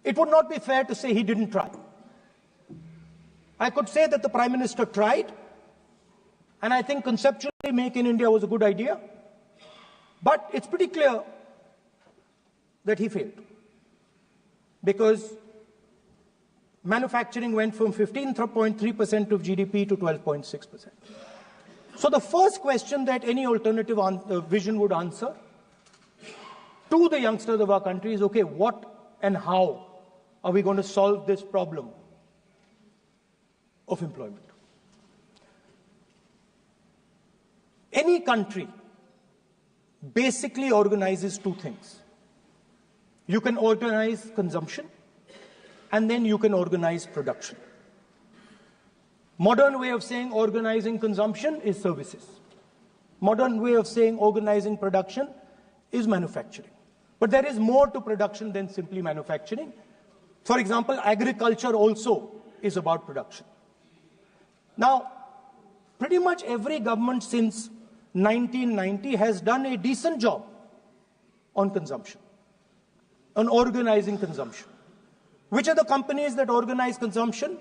it would not be fair to say he didn't try. I could say that the Prime Minister tried, and I think conceptually Make in India was a good idea, but it's pretty clear that he failed, because manufacturing went from 15.3% of GDP to 12.6%. So the first question that any alternative vision would answer to the youngsters of our country is, okay, what and how are we going to solve this problem of employment? Any country basically organizes two things. You can organize consumption, and then you can organize production. Modern way of saying organizing consumption is services. Modern way of saying organizing production is manufacturing. But there is more to production than simply manufacturing. For example, agriculture also is about production. Now, pretty much every government since 1990 has done a decent job on consumption, on organizing consumption. Which are the companies that organize consumption?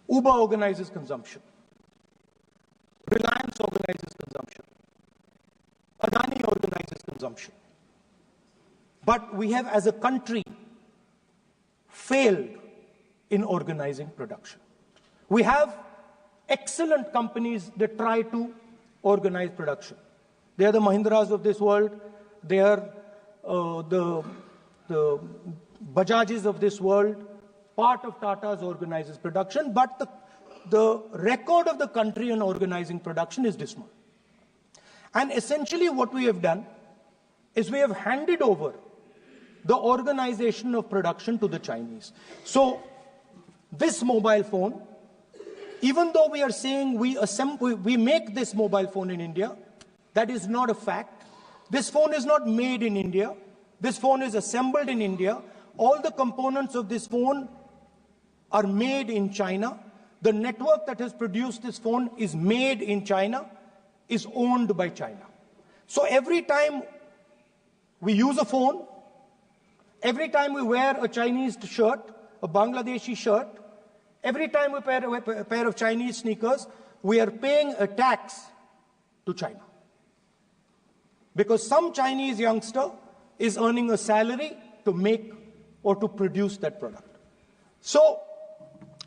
Uber organizes consumption. Reliance organizes consumption. Adani organizes consumption. But we have, as a country, failed in organizing production. We have excellent companies that try to organize production. They are the Mahindras of this world. They are the Bajajs of this world. Part of Tata's organizes production, but the record of the country on organizing production is dismal. And essentially what we have done is we have handed over the organization of production to the Chinese. So this mobile phone, even though we are saying we make this mobile phone in India, that is not a fact. This phone is not made in India. This phone is assembled in India. All the components of this phone are made in China. The network that has produced this phone is made in China, is owned by China. So every time we use a phone, every time we wear a Chinese shirt, a Bangladeshi shirt, every time we wear a pair of Chinese sneakers, we are paying a tax to China. Because some Chinese youngster is earning a salary to make or to produce that product. So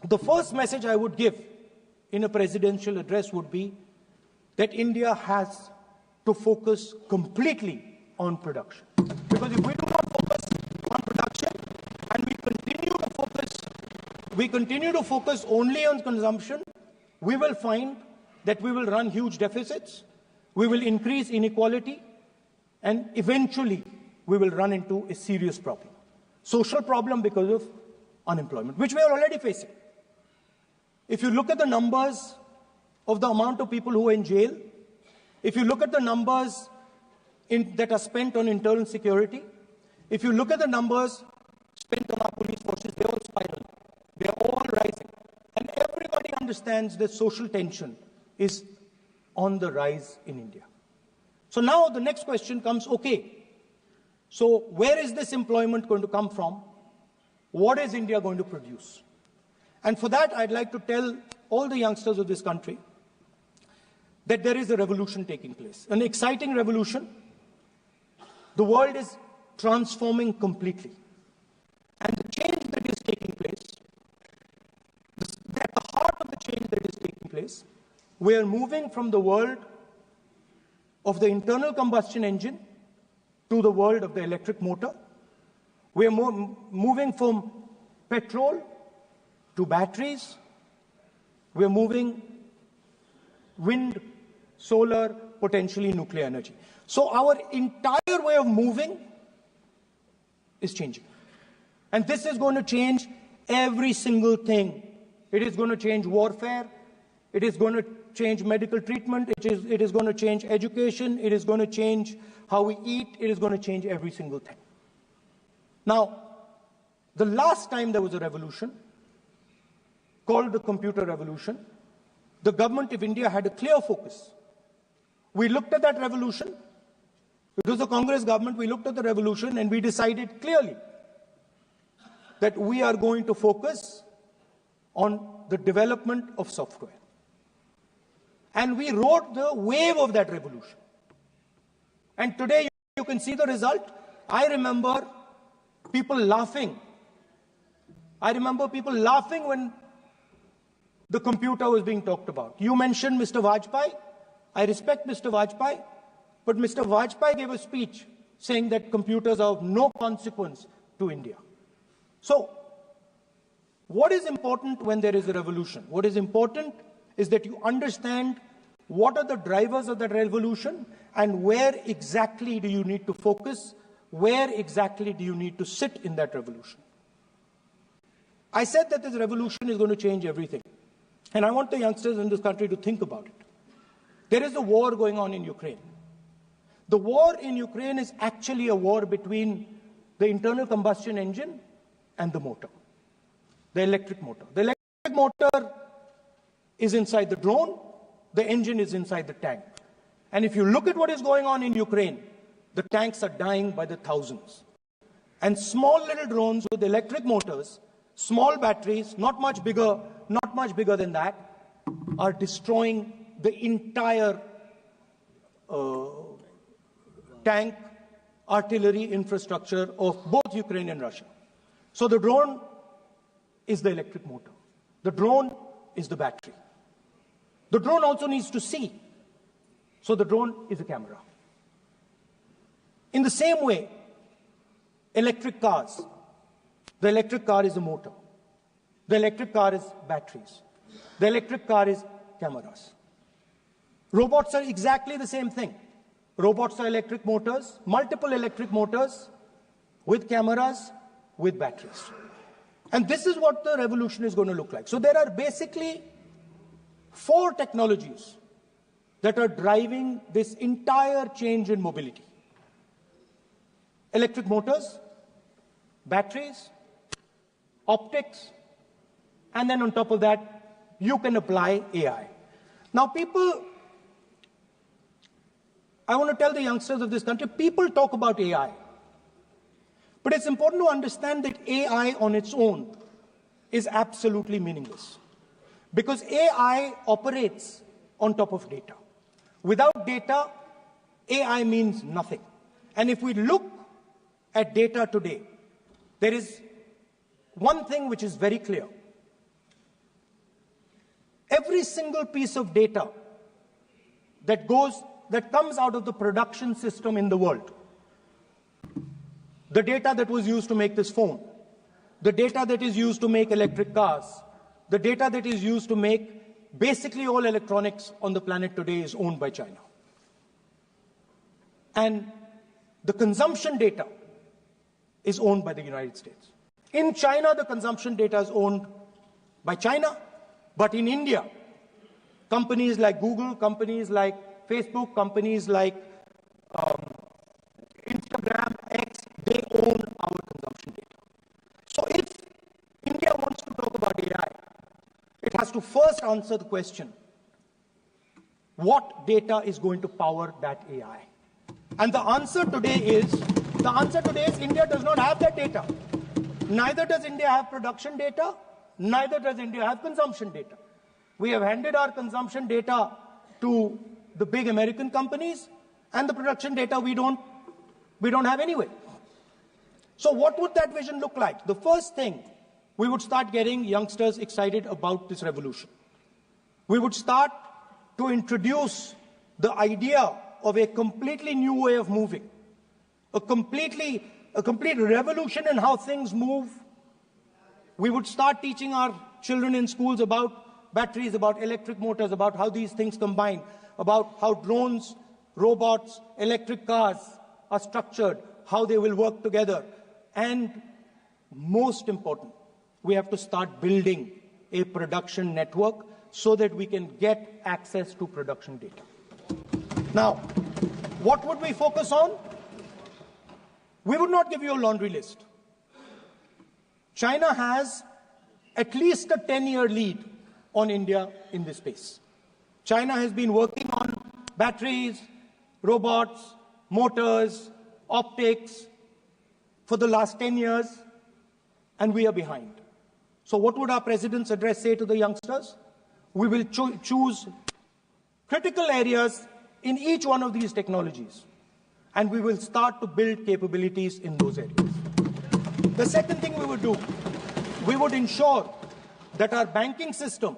the first message I would give in a presidential address would be that India has to focus completely on production. Because if we do not focus on production and we continue to focus only on consumption, we will find that we will run huge deficits, we will increase inequality, and eventually we will run into a serious problem. Social problem because of unemployment, which we are already facing. If you look at the numbers of the amount of people who are in jail, if you look at the numbers that are spent on internal security, if you look at the numbers spent on our police forces, they're all spiraling. They're all rising. And everybody understands that social tension is on the rise in India. So now the next question comes, okay, so where is this employment going to come from? What is India going to produce? And for that, I'd like to tell all the youngsters of this country that there is a revolution taking place, an exciting revolution. The world is transforming completely. And the change that is taking place, at the heart of the change that is taking place, we are moving from the world of the internal combustion engine to the world of the electric motor. We are moving from petrol to batteries. We are moving wind, solar, potentially nuclear energy. So our entire way of moving is changing. And this is going to change every single thing. It is going to change warfare. It is going to change medical treatment. It is going to change education. It is going to change how we eat. It is going to change every single thing. Now, the last time there was a revolution, called the computer revolution, the government of India had a clear focus. We looked at that revolution. It was the Congress government. We looked at the revolution and we decided clearly that we are going to focus on the development of software. And we rode the wave of that revolution. And today you can see the result. I remember people laughing. I remember people laughing when the computer was being talked about. You mentioned Mr. Vajpayee. I respect Mr. Vajpayee, but Mr. Vajpayee gave a speech saying that computers are of no consequence to India. So, what is important when there is a revolution? What is important is that you understand what are the drivers of that revolution and where exactly do you need to focus, where exactly do you need to sit in that revolution. I said that this revolution is going to change everything. And I want the youngsters in this country to think about it. There is a war going on in Ukraine. The war in Ukraine is actually a war between the internal combustion engine and the motor, the electric motor. The electric motor is inside the drone, the engine is inside the tank. And if you look at what is going on in Ukraine, the tanks are dying by the thousands. And small little drones with electric motors, small batteries, not much bigger than that, are destroying the entire tank artillery infrastructure of both Ukraine and Russia. So the drone is the electric motor. The drone is the battery. The drone also needs to see. So the drone is a camera. In the same way, electric cars. The electric car is a motor. The electric car is batteries. The electric car is cameras. Robots are exactly the same thing. Robots are electric motors, multiple electric motors with cameras, with batteries. And this is what the revolution is going to look like. So there are basically 4 technologies that are driving this entire change in mobility. Electric motors, batteries, optics, and then on top of that, you can apply AI. Now I want to tell the youngsters of this country, people talk about AI. But it's important to understand that AI on its own is absolutely meaningless. Because AI operates on top of data. Without data, AI means nothing. And if we look at data today, there is one thing which is very clear. Every single piece of data that comes out of the production system in the world, the data that was used to make this phone, the data that is used to make electric cars, the data that is used to make basically all electronics on the planet today is owned by China. And the consumption data is owned by the United States. In China, the consumption data is owned by China, but in India, companies like Google, companies like Facebook, companies like Instagram, X, they own our consumption data. So if India wants to talk about AI, it has to first answer the question, what data is going to power that AI? And the answer today is India does not have that data. Neither does India have production data, neither does India have consumption data. We have handed our consumption data to the big American companies, and the production data we don't have anyway. So what would that vision look like? The first thing, we would start getting youngsters excited about this revolution. We would start to introduce the idea of a completely new way of moving, a complete revolution in how things move. We would start teaching our children in schools about batteries, about electric motors, about how these things combine, about how drones, robots, electric cars are structured, how they will work together. And most important, we have to start building a production network so that we can get access to production data. Now, what would we focus on? We would not give you a laundry list. China has at least a 10-year lead on India in this space. China has been working on batteries, robots, motors, optics for the last 10 years. and we are behind. So what would our president's address say to the youngsters? We will choose critical areas in each one of these technologies, and we will start to build capabilities in those areas. The second thing we would do, we would ensure that our banking system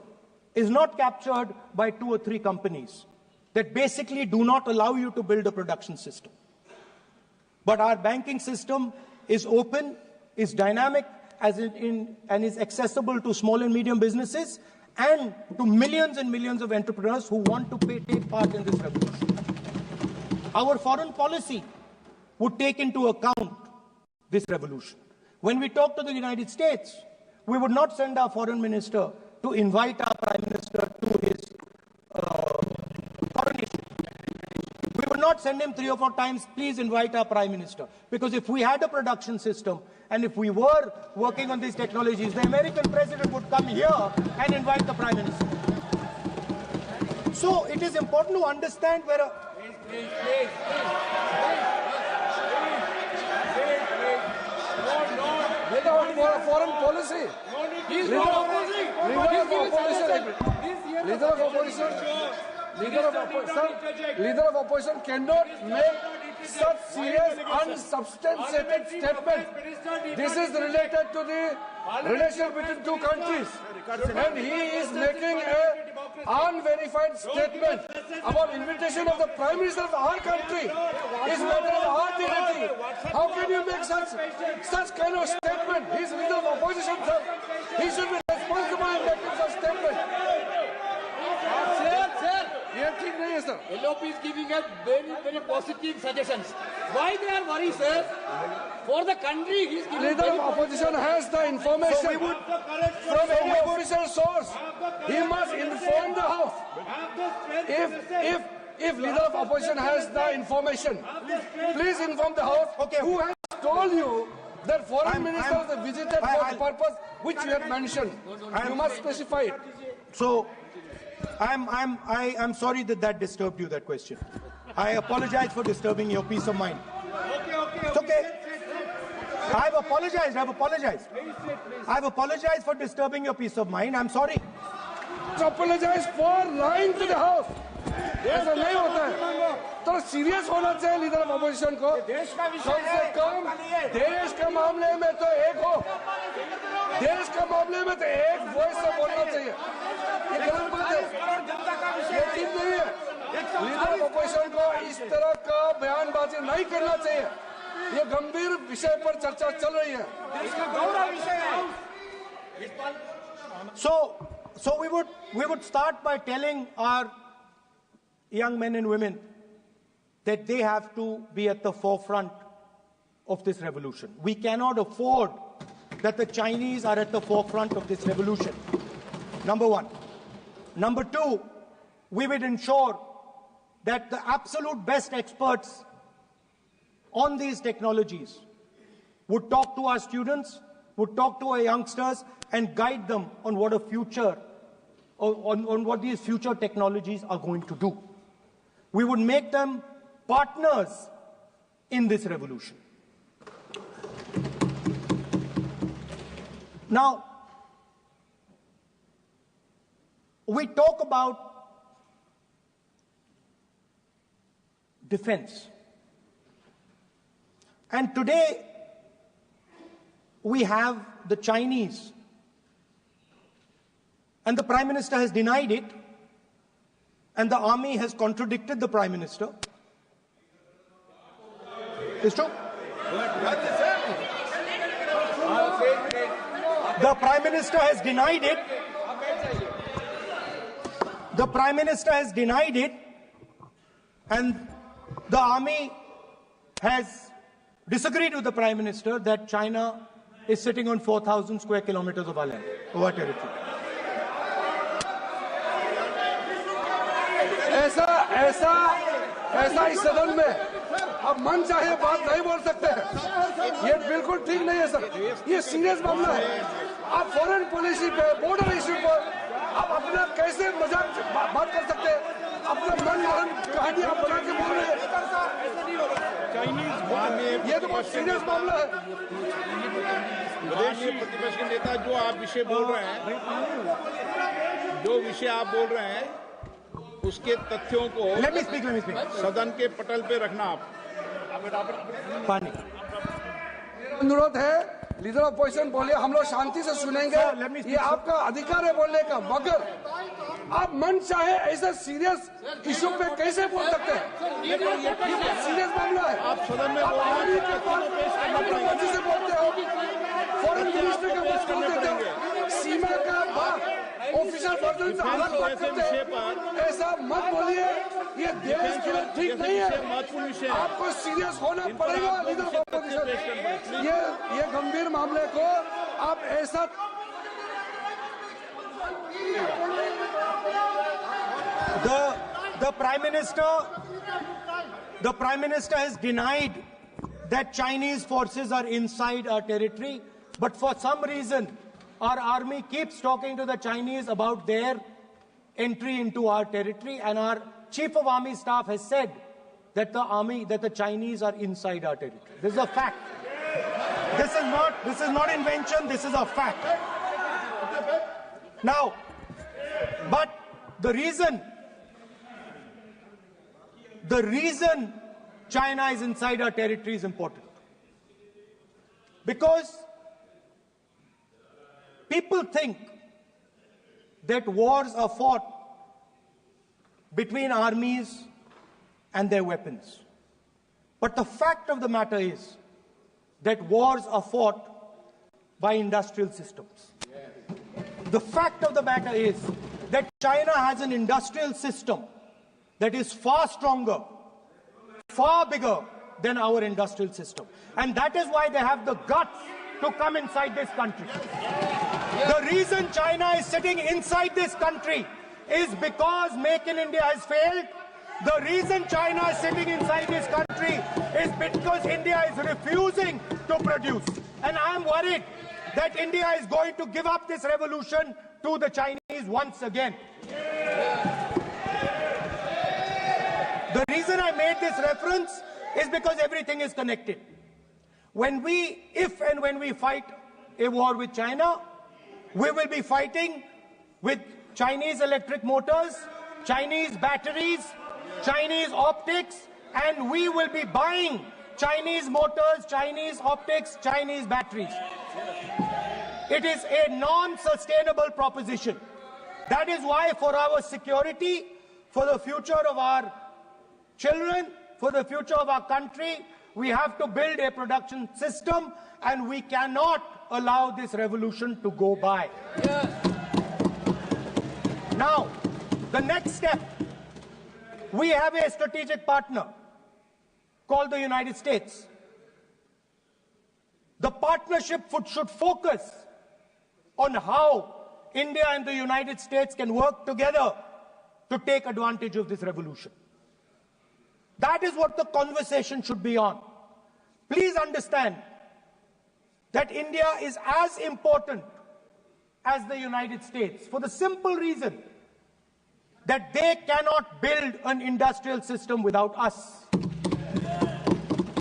is not captured by 2 or 3 companies that basically do not allow you to build a production system. But our banking system is open, is dynamic, and is accessible to small and medium businesses and to millions and millions of entrepreneurs who want to take part in this revolution. Our foreign policy would take into account this revolution. When we talk to the United States, we would not send our foreign minister to invite our prime minister to his foreign issue. We would not send him 3 or 4 times, please invite our prime minister. Because if we had a production system and if we were working on these technologies, the American president would come here and invite the prime minister. So it is important to understand where a... Please. Without foreign policy. Leader of opposition cannot make such serious, unsubstantiated statement. This is related to the relation between 2 countries, and he is making an unverified statement about invitation of the Prime Minister of our country. It's matter of our dignity. How can you make such kind of statement? He's leader of opposition, sir. He should be responsible in making such statement. Sir. LOP is giving us very positive suggestions. Why they are worried, sir? For the country, he is giving. Leader of opposition has the information from any official source. He must inform the House. If leader of opposition has the information, please inform the House. Okay. Who has told you that foreign ministers visited for the purpose which you have mentioned? You must specify it. So, I'm sorry that disturbed you, that question. I apologize for disturbing your peace of mind. It's okay. I've apologized. I've apologized for disturbing your peace of mind. I'm sorry. Apologize for lying to the House. ऐसा नहीं होता है. तो serious होना चाहिए leader of opposition को. कम से कम देश के मामले में तो एक हो. देश के मामले में तो एक वॉइस से बोलना चाहिए. ये गलत बात है. ये ठीक नहीं है. लीडर ऑफ अपोजिशन को इस तरह का बयानबाजी नहीं करना चाहिए. ये गंभीर विषय पर चर्चा चल रही है. इसका गौरव विषय है. So we would start by telling our young men and women that they have to be at the forefront of this revolution. We cannot afford that the Chinese are at the forefront of this revolution. Number one. Number two, we would ensure that the absolute best experts on these technologies would talk to our students, would talk to our youngsters, and guide them on what a future, on what these future technologies are going to do. We would make them partners in this revolution. Now, we talk about defense. And today, we have the Chinese. And the Prime Minister has denied it. And the army has contradicted the Prime Minister. It's true. The Prime Minister has denied it. The Prime Minister has denied it. And the army has disagreed with the Prime Minister that China is sitting on 4,000 square kilometers of our land, of our territory. ऐसा इस सदन में अब मन चाहे बात नहीं बोल सकते हैं. ये बिल्कुल ठीक नहीं है सर. ये सीरियस मामला है. आप फॉरेन पॉलिसी पे, बॉर्डर इश्यू पर आप अपना कैसे मजाक बात कर सकते हैं? अपना मन कहानी आप बना के बोल रहे हैं. ये तो बहुत सीरियस मामला है। विदेशी प्रतिपक्ष के नेता जो आप विषय बोल रहे हैं, जो विषय आप बोल रहे हैं, उसके तथ्यों को Let me speak. सदन के पटल पे रखना आप। पानी। अनुरोध है, लीडर ऑफ अपोजिशन बोलिए, हम लोग शांति से सुनेंगे। ये आपका अधिकार है बोलने का, मगर आप मन चाहे ऐसा सीरियस इशू पे कैसे बोल सकते हैं? ये बहुत सीरियस मामला है। आप सदन में बोल रहे हैं, अपनी मर्जी से बोलते हो, फॉरेन मिनिस्टर के पास बोल देते हो, सीमा का बात ऑफिशियल पर्सन से अलग बात करते हैं। ऐसा मत बोलिए, ये देश के लिए ठीक नहीं है। आपको सीरियस होना पड़ेगा लीडर ऑफ अपोजिशन। ये गंभीर मामले को आप ऐसा The Prime Minister has denied that Chinese forces are inside our territory, but for some reason our army keeps talking to the Chinese about their entry into our territory, and our Chief of Army Staff has said that the Chinese are inside our territory. This is a fact. This is not invention, this is a fact. Now, but the reason China is inside our territory is important. Because people think that wars are fought between armies and their weapons. But the fact of the matter is that wars are fought by industrial systems. The fact of the matter is that China has an industrial system that is far stronger, far bigger than our industrial system. And that is why they have the guts to come inside this country. The reason China is sitting inside this country is because Make in India has failed. The reason China is sitting inside this country is because India is refusing to produce. And I am worried that India is going to give up this revolution to the Chinese once again. The reason I made this reference is because everything is connected. If and when we fight a war with China, we will be fighting with Chinese electric motors, Chinese batteries, Chinese optics, and we will be buying Chinese motors, Chinese optics, Chinese batteries. It is a non-sustainable proposition. That is why, for our security, for the future of our children, for the future of our country, we have to build a production system, and we cannot allow this revolution to go by. Now, the next step, we have a strategic partner called the United States. The partnership should focus on how India and the United States can work together to take advantage of this revolution. That is what the conversation should be on. Please understand that India is as important as the United States for the simple reason that they cannot build an industrial system without us.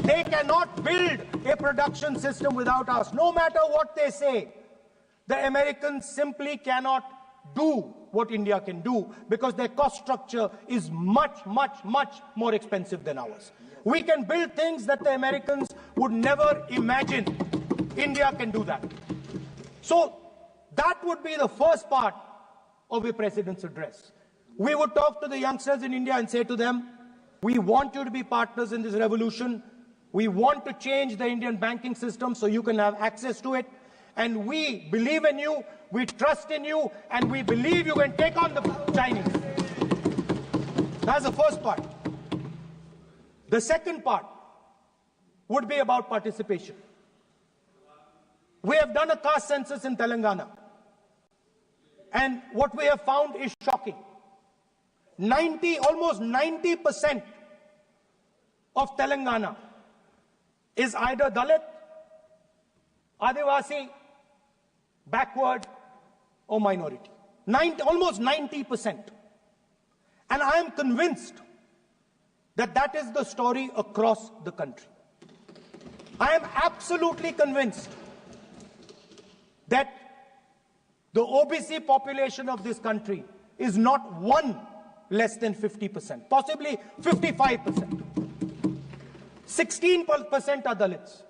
They cannot build a production system without us. No matter what they say, the Americans simply cannot do what India can do because their cost structure is much, much, much more expensive than ours. We can build things that the Americans would never imagine. India can do that. So that would be the first part of a president's address. We would talk to the youngsters in India and say to them, we want you to be partners in this revolution. We want to change the Indian banking system so you can have access to it. And we believe in you, we trust in you, and we believe you can take on the Chinese. That's the first part. The second part would be about participation. We have done a caste census in Telangana. And what we have found is shocking. Almost 90% of Telangana is either Dalit, Adivasi, backward, or minority. Almost 90%. And I am convinced that is the story across the country. I am absolutely convinced that the OBC population of this country is not one less than 50%, possibly 55%. 16% are Dalits,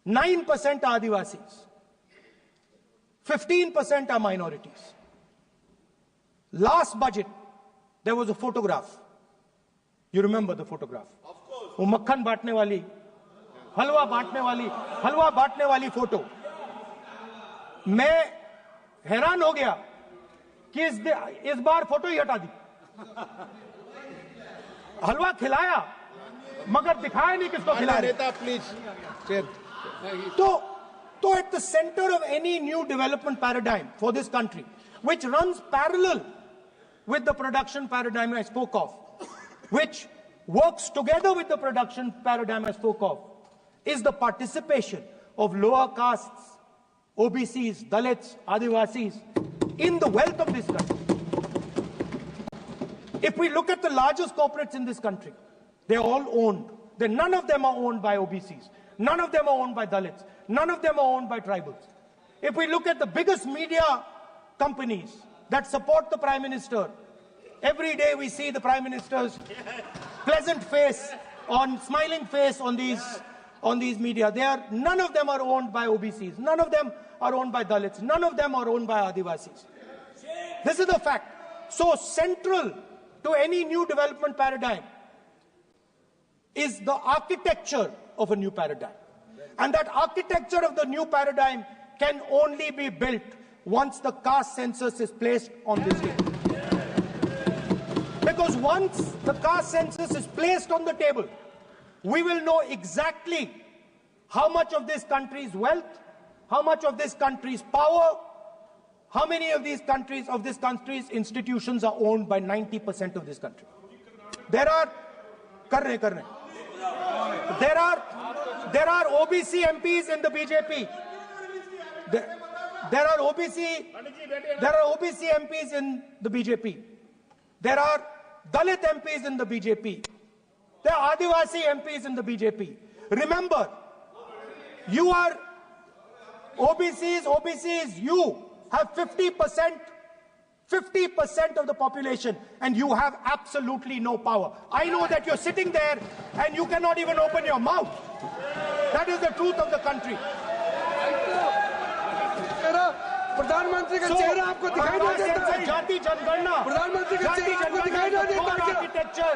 9% are Adivasis, 15% are minorities. Last budget, there was a photograph. You remember the photograph? Of course. वो मक्खन बांटने वाली, हलवा बांटने वाली photo. मैं हैरान हो गया कि इस बार फोटो ही हटा दी. हलवा खिलाया मगर दिखाया नहीं किसको खिला रहे. प्लीज. तो at the center of any new development paradigm for this country, which runs parallel with the production paradigm I spoke of, which works together with the production paradigm I spoke of, is the participation of lower castes, OBCs, Dalits, Adivasis in the wealth of this country. If we look at the largest corporates in this country, they're all owned. None of them are owned by OBCs. None of them are owned by Dalits. None of them are owned by tribals. If we look at the biggest media companies that support the Prime Minister, every day we see the Prime Minister's pleasant face, smiling face on these media. None of them are owned by OBCs. None of them are owned by Dalits. None of them are owned by Adivasis. This is the fact. So central to any new development paradigm is the architecture of a new paradigm. And that architecture of the new paradigm can only be built once the caste census is placed on this table. Because once the caste census is placed on the table, we will know exactly how much of this country's wealth, how much of this country's power, how many of this country's institutions are owned by 90% of this country. There are OBC MPs in the BJP. There are OBC MPs in the BJP. There are Dalit MPs in the BJP. There are Adivasi MPs in the BJP. Remember, you are OBCs, you have 50% of the population and you have absolutely no power. I know that you're sitting there and you cannot even open your mouth. That is the truth of the country. प्रधानमंत्री का चेहरा आपको दिखाई नहीं देता है. जाति जनगणना, प्रधानमंत्री का चेहरा आपको दिखाई नहीं देता है. Architecture,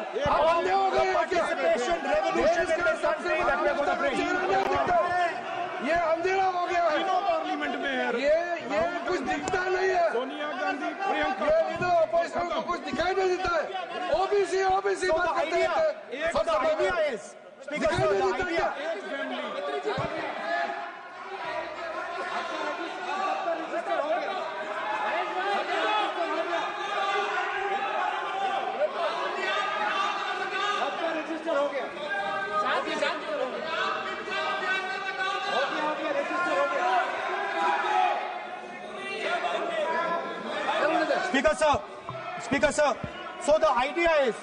participation, revolution in this country that we are going to bring. ये अंधेरा हो गया है. पार्लियामेंट में ये कुछ दिखता नहीं है. सोनिया गांधी, प्रियंका, ये इधर ऑपोजिशन को कुछ दिखाई नहीं देता है. ओबीसी बात करते हैं. So the idea is, Speaker sir, the idea. Speaker sir, so the idea is,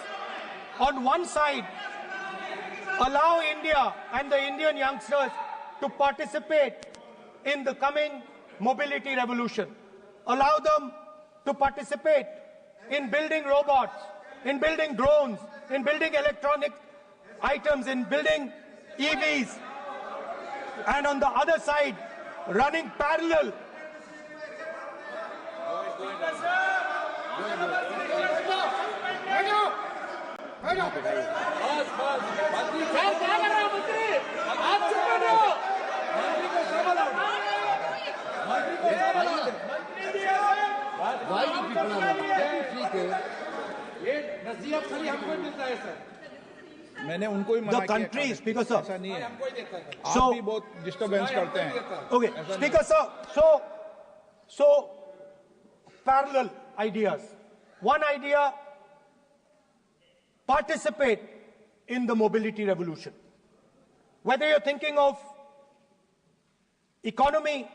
on one side, allow India and the Indian youngsters to participate in the coming mobility revolution. Allow them to participate in building robots, in building drones, in building electronic items, in building EVs. And on the other side, running parallel. मैंने उनको ही मना किया. The country, Speaker sir. ऐसा नहीं है. आप भी बहुत डिस्टर्बेंस करते हैं. Okay, Speaker sir. So parallel ideas. One idea, participate in the mobility revolution. Whether you're thinking of economy,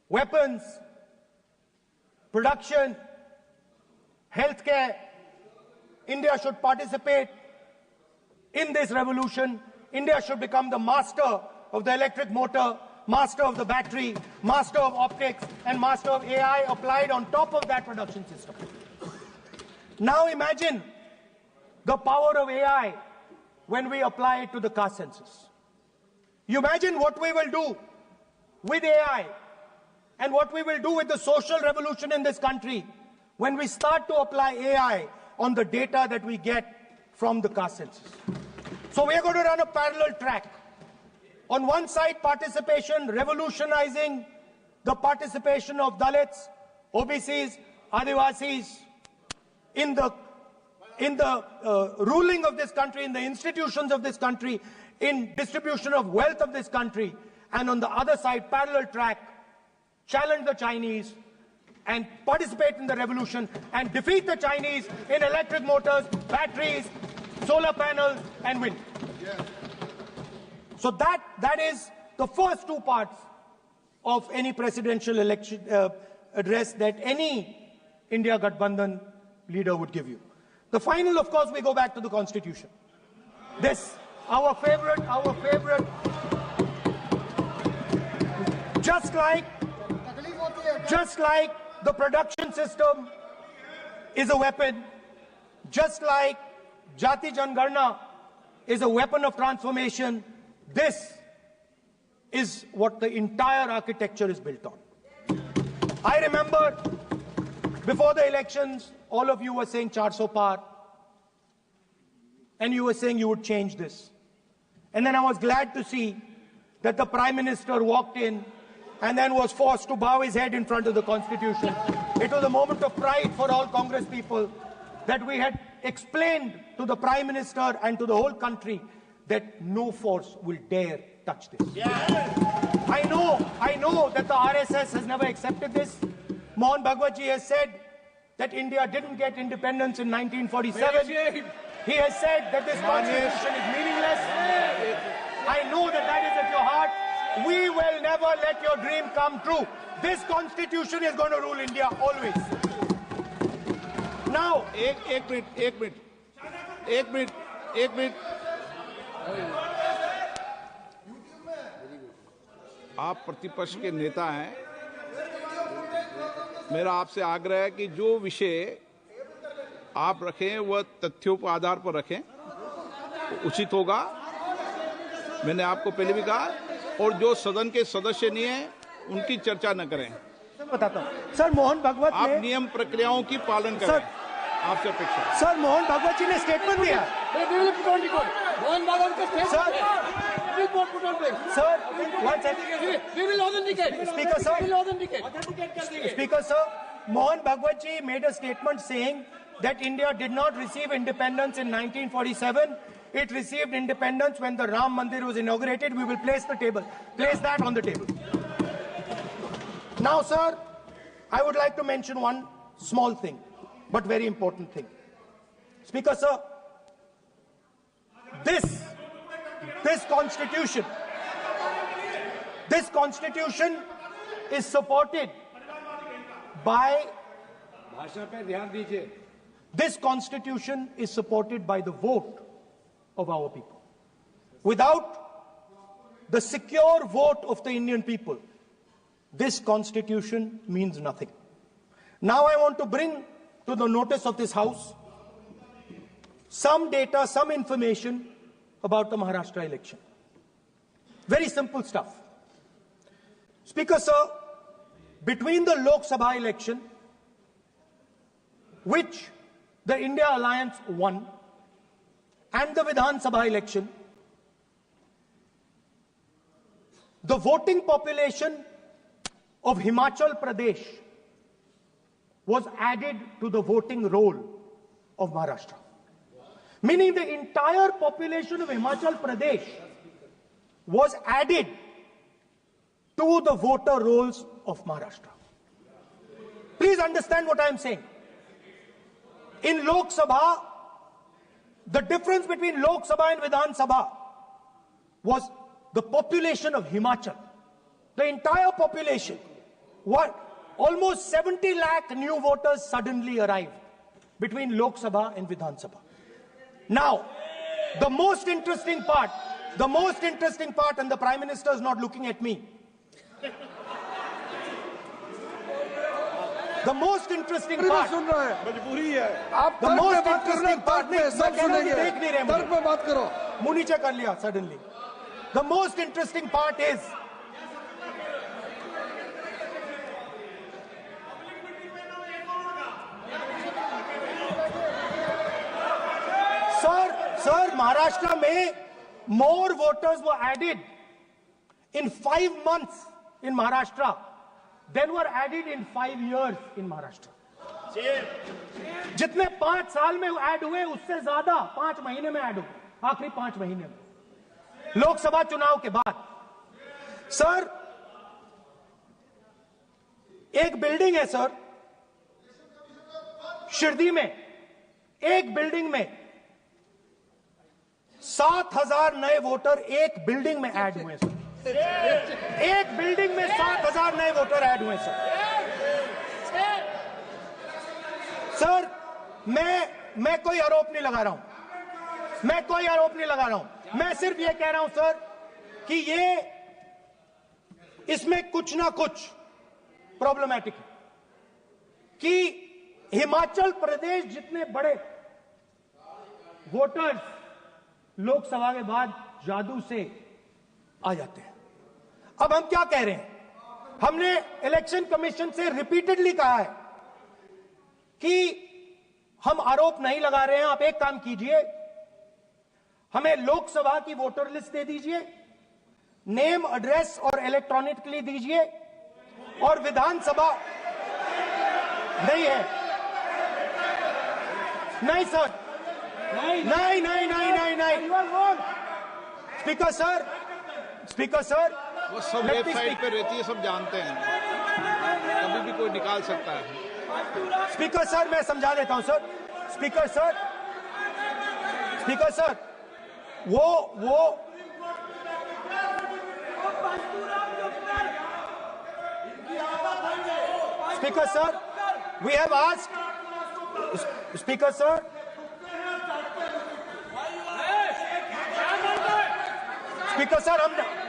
weapons, production, healthcare, India should participate in this revolution. India should become the master of the electric motor, master of the battery, master of optics, and master of AI applied on top of that production system. Now imagine the power of AI when we apply it to the caste census. You imagine what we will do with AI and what we will do with the social revolution in this country when we start to apply AI on the data that we get from the caste census. So we are going to run a parallel track. On one side, participation, revolutionizing the participation of Dalits, OBCs, Adivasis in the ruling of this country, in the institutions of this country, in distribution of wealth of this country. And on the other side, parallel track, challenge the Chinese and participate in the revolution and defeat the Chinese in electric motors, batteries, solar panels, and wind. Yeah. So that is the first two parts of any presidential election address that any India Gathbandhan leader would give you. The final, of course, we go back to the Constitution. This, our favorite, just like the production system is a weapon, just like Jati Jangarna is a weapon of transformation, this is what the entire architecture is built on. I remember before the elections, all of you were saying 400 par, and you were saying you would change this. And then I was glad to see that the Prime Minister walked in and then was forced to bow his head in front of the Constitution. It was a moment of pride for all Congress people that we had explained to the Prime Minister and to the whole country that no force will dare touch this. Yeah. I know that the RSS has never accepted this. Mohan Bhagwatji has said that India didn't get independence in 1947. He has said that this constitution is meaningless. I know that that is at your heart. We will never let your dream come true. This constitution is going to rule India always. Now, एक minute आप प्रतिपक्ष के नेता हैं, मेरा आपसे आग्रह है कि जो विषय आप रखें वह तथ्यों पर आधार पर रखें, उचित होगा। मैंने आपको पहले भी कहा, और जो सदन के सदस्य नहीं हैं उनकी चर्चा न करें। बताता हूं सर, मोहन भागवत आप नियम प्रक्रियाओं की पालन करें, आपसे अपेक्षा। सर, मोहन भागवत जी ने स्टेटमेंट दिया। मोहन भागवत का statement Sir, one second. We will authenticate. Speaker, sir. We will authenticate. Speaker, sir, Mohan Bhagwat ji made a statement saying that India did not receive independence in 1947. It received independence when the Ram Mandir was inaugurated. We will place that on the table. Now, sir, I would like to mention one small thing, but very important thing. Speaker, sir, this constitution is supported by this constitution is supported by the vote of our people. Without the secure vote of the Indian people, this constitution means nothing. Now I want to bring to the notice of this House some data, some information about the Maharashtra election. Very simple stuff. Speaker, sir, between the Lok Sabha election, which the India Alliance won, and the Vidhan Sabha election, the voting population of Himachal Pradesh was added to the voting roll of Maharashtra. Meaning the entire population of Himachal Pradesh was added to the voter rolls of Maharashtra. Please understand what I am saying. In Lok Sabha, the difference between Lok Sabha and Vidhan Sabha was the population of Himachal. The entire population. What? Almost 70 lakh new voters suddenly arrived. between Lok Sabha and Vidhan Sabha. Now, the most interesting part, and the Prime Minister is not looking at me. The most interesting part, सुन रहा है मजबूरी है आप the most interesting part, सब सुनेंगे तर्क पे बात करो मुंह नीचे कर लिया suddenly. The most interesting part is Sir, Maharashtra में more voters were added in 5 months in Maharashtra than were added in 5 years in Maharashtra. जितने 5 साल में ऐड हुए उससे ज्यादा 5 महीने में ऐड हुए, आखिरी 5 महीने में लोकसभा चुनाव के बाद. सर, एक बिल्डिंग है सर शिरडी में, एक बिल्डिंग में 7,000 नए वोटर एक बिल्डिंग में ऐड हुए सर. एक बिल्डिंग में 7,000 नए वोटर ऐड हुए सर. सर, मैं कोई आरोप नहीं लगा रहा हूं, मैं कोई आरोप नहीं लगा रहा हूं. मैं सिर्फ ये कह रहा हूं सर कि ये इसमें कुछ ना कुछ प्रॉब्लमैटिक है कि हिमाचल प्रदेश जितने बड़े वोटर्स लोकसभा के बाद जादू से आ जाते हैं. अब हम क्या कह रहे हैं? हमने इलेक्शन कमीशन से रिपीटेडली कहा है कि हम आरोप नहीं लगा रहे हैं. आप एक काम कीजिए, हमें लोकसभा की वोटर लिस्ट दे दीजिए, नेम, एड्रेस और इलेक्ट्रॉनिकली दीजिए, और विधानसभा नहीं है. नहीं सर, नहीं. स्पीकर सर, वो सब वेबसाइट पे रहती है, सब जानते हैं, कभी भी कोई निकाल सकता है. स्पीकर सर, मैं समझा देता हूं सर. स्पीकर सर, वो speaker sir, we have asked, speaker sir, Speaker sir,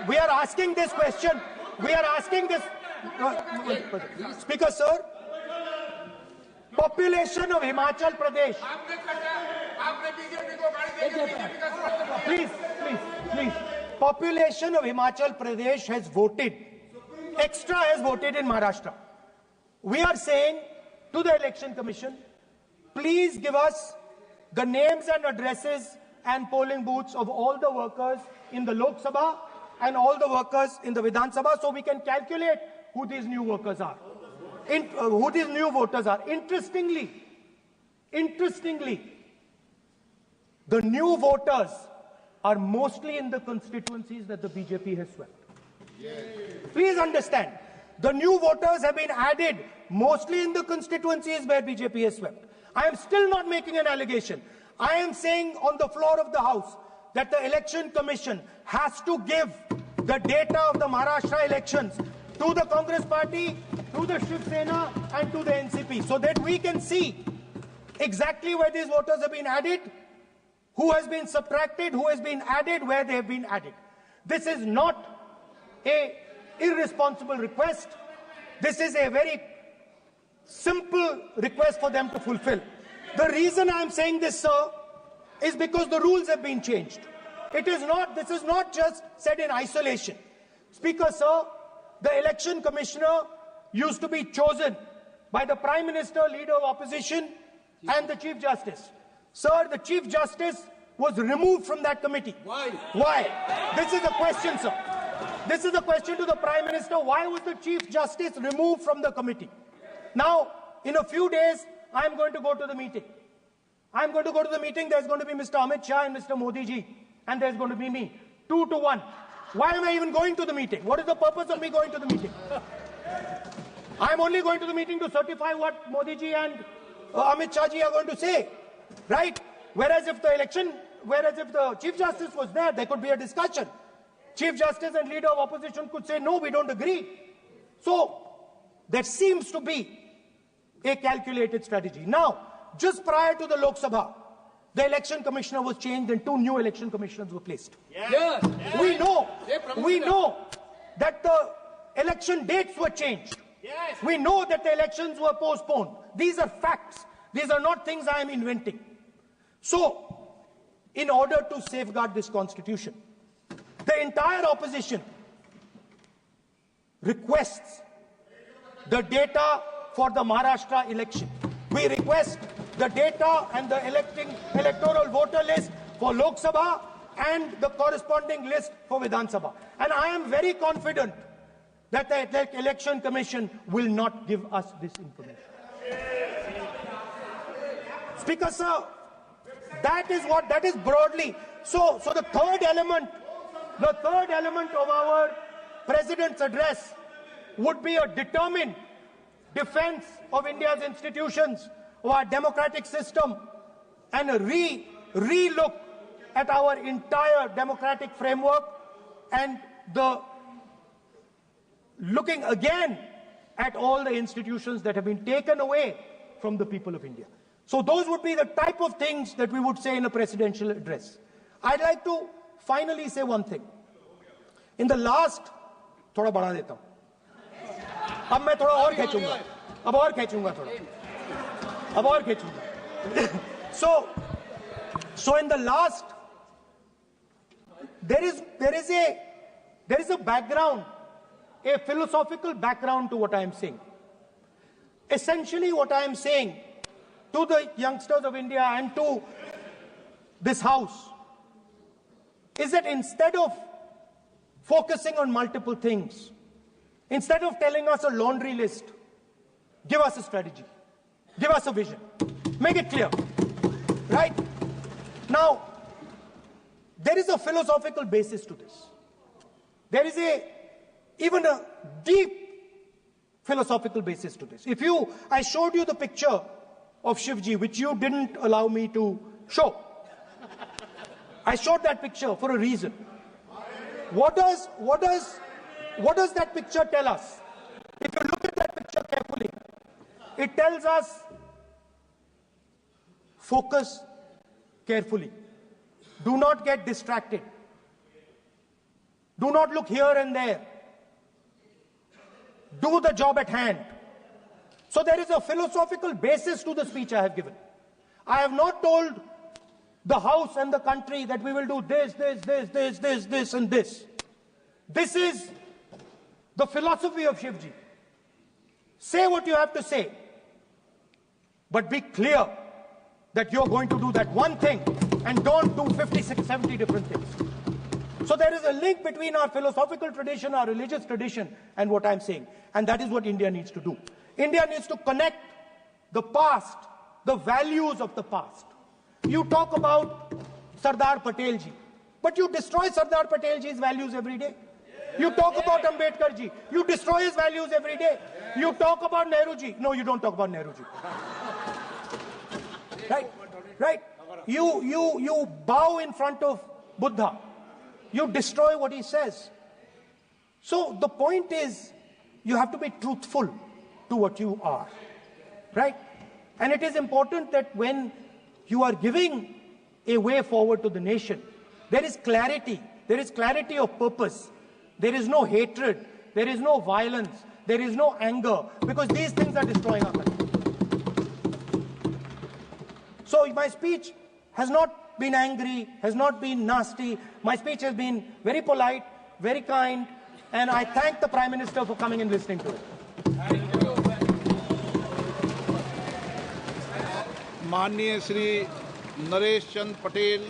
we are asking this question. We are asking this. Speaker sir, population of Himachal Pradesh. Please. Population of Himachal Pradesh has voted. Extra has voted in Maharashtra. We are saying to the Election Commission, please give us the names and addresses and polling booths of all the workers in the Lok Sabha and all the workers in the Vidhan Sabha, so we can calculate who these new workers are, who these new voters are. Interestingly, the new voters are mostly in the constituencies that the BJP has swept. Please understand, the new voters have been added mostly in the constituencies where BJP has swept. I am still not making an allegation. I am saying on the floor of the House that the Election Commission has to give the data of the Maharashtra elections to the Congress Party, to the Shiv Sena and to the NCP, so that we can see exactly where these voters have been added, who has been subtracted, who has been added, where they have been added. This is not an irresponsible request. This is a very simple request for them to fulfill. The reason I am saying this, sir, is because the rules have been changed. This is not just said in isolation. Speaker, sir, the election commissioner used to be chosen by the Prime Minister, Leader of Opposition, and the Chief Justice. Sir, the Chief Justice was removed from that committee. Why? This is a question, sir. This is a question to the Prime Minister. Why was the Chief Justice removed from the committee? Now, in a few days, I am going to go to the meeting. I'm going to go to the meeting. There's going to be Mr. Amit Shah and Mr. Modi ji. And there's going to be me. 2 to 1. Why am I even going to the meeting? What is the purpose of me going to the meeting? I'm only going to the meeting to certify what Modi ji and Amit Shah ji are going to say. Right? Whereas if the Chief Justice was there, there could be a discussion. Chief Justice and Leader of Opposition could say, no, we don't agree. So, there seems to be a calculated strategy. Now, just prior to the Lok Sabha, the election commissioner was changed and 2 new election commissioners were placed. Yes. We know that the election dates were changed. Yes. We know that the elections were postponed. These are facts. These are not things I am inventing. So, in order to safeguard this constitution, the entire opposition requests the data for the Maharashtra election. We request the data and the electoral voter list for Lok Sabha and the corresponding list for Vidhan Sabha. And I am very confident that the Election Commission will not give us this information. Speaker, sir, that is broadly. So the third element of our President's address would be a determined defense of India's institutions, of our democratic system, and a re-look at our entire democratic framework, and the looking again at all the institutions that have been taken away from the people of India. So those would be the type of things that we would say in a presidential address. I'd like to finally say one thing. In the last, थोड़ा बढ़ा देता हूँ. अब मैं थोड़ा और खींचूंगा. अब और खींचूंगा थोड़ा. अब और खींचूंगा. So in the last, there is a background, a philosophical background to what I am saying. Essentially, what I am saying to the youngsters of India and to this House is that instead of focusing on multiple things, instead of telling us a laundry list, give us a strategy, give us a vision, make it clear, right? Now, there is a philosophical basis to this. There is even a deep philosophical basis to this. I showed you the picture of Shivji, which you didn't allow me to show. I showed that picture for a reason. What does that picture tell us? If you look at that picture carefully, it tells us focus carefully. Do not get distracted. Do not look here and there. Do the job at hand. So there is a philosophical basis to the speech I have given. I have not told the House and the country that we will do this, and this. This is the philosophy of Shivji. Say what you have to say, but be clear that you're going to do that one thing and don't do 56, 70 different things. So there is a link between our philosophical tradition, our religious tradition, and what I'm saying. And that is what India needs to do. India needs to connect the past, the values of the past. You talk about Sardar Patelji, but you destroy Sardar Patelji's values every day. You talk about Ambedkarji, you destroy his values every day. You talk about Nehruji. No, you don't talk about Nehruji. Right? You bow in front of Buddha. You destroy what he says. So the point is, you have to be truthful to what you are, right? And it is important that when you are giving a way forward to the nation, there is clarity of purpose. There is no hatred, there is no violence, there is no anger, because these things are destroying our country. So my speech has not been angry, has not been nasty. My speech has been very polite, very kind, and I thank the Prime Minister for coming and listening to it. माननीय श्री नरेश चंद पटेल,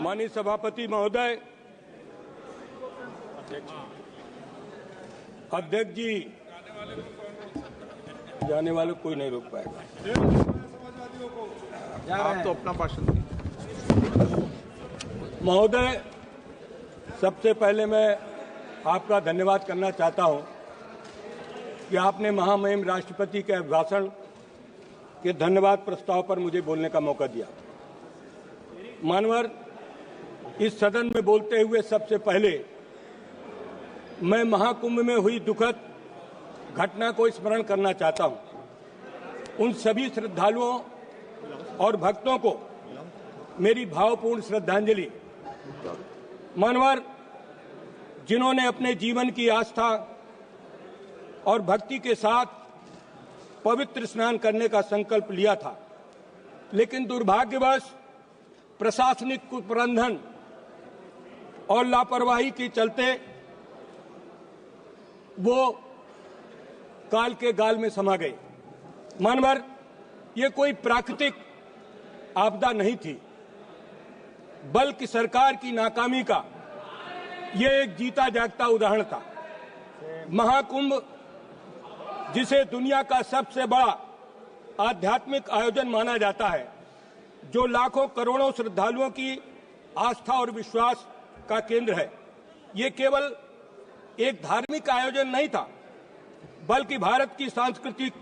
माननीय सभापति महोदय, अध्यक्ष जी, जाने वाले कोई नहीं रोक पाएगा। आप तो अपना भाषण दें। महोदय, सबसे पहले मैं आपका धन्यवाद करना चाहता हूं कि आपने महामहिम राष्ट्रपति के अभिभाषण के धन्यवाद प्रस्ताव पर मुझे बोलने का मौका दिया। मानवर इस सदन में बोलते हुए सबसे पहले मैं महाकुंभ में हुई दुखद घटना को स्मरण करना चाहता हूं। उन सभी श्रद्धालुओं और भक्तों को मेरी भावपूर्ण श्रद्धांजलि। मानवर जिन्होंने अपने जीवन की आस्था और भक्ति के साथ पवित्र स्नान करने का संकल्प लिया था, लेकिन दुर्भाग्यवश प्रशासनिक कुप्रबंधन और लापरवाही के चलते वो काल के गाल में समा गए। मानवर ये कोई प्राकृतिक आपदा नहीं थी, बल्कि सरकार की नाकामी का ये एक जीता जागता उदाहरण था। महाकुंभ, जिसे दुनिया का सबसे बड़ा आध्यात्मिक आयोजन माना जाता है, जो लाखों करोड़ों श्रद्धालुओं की आस्था और विश्वास का केंद्र है, ये केवल एक धार्मिक आयोजन नहीं था, बल्कि भारत की सांस्कृतिक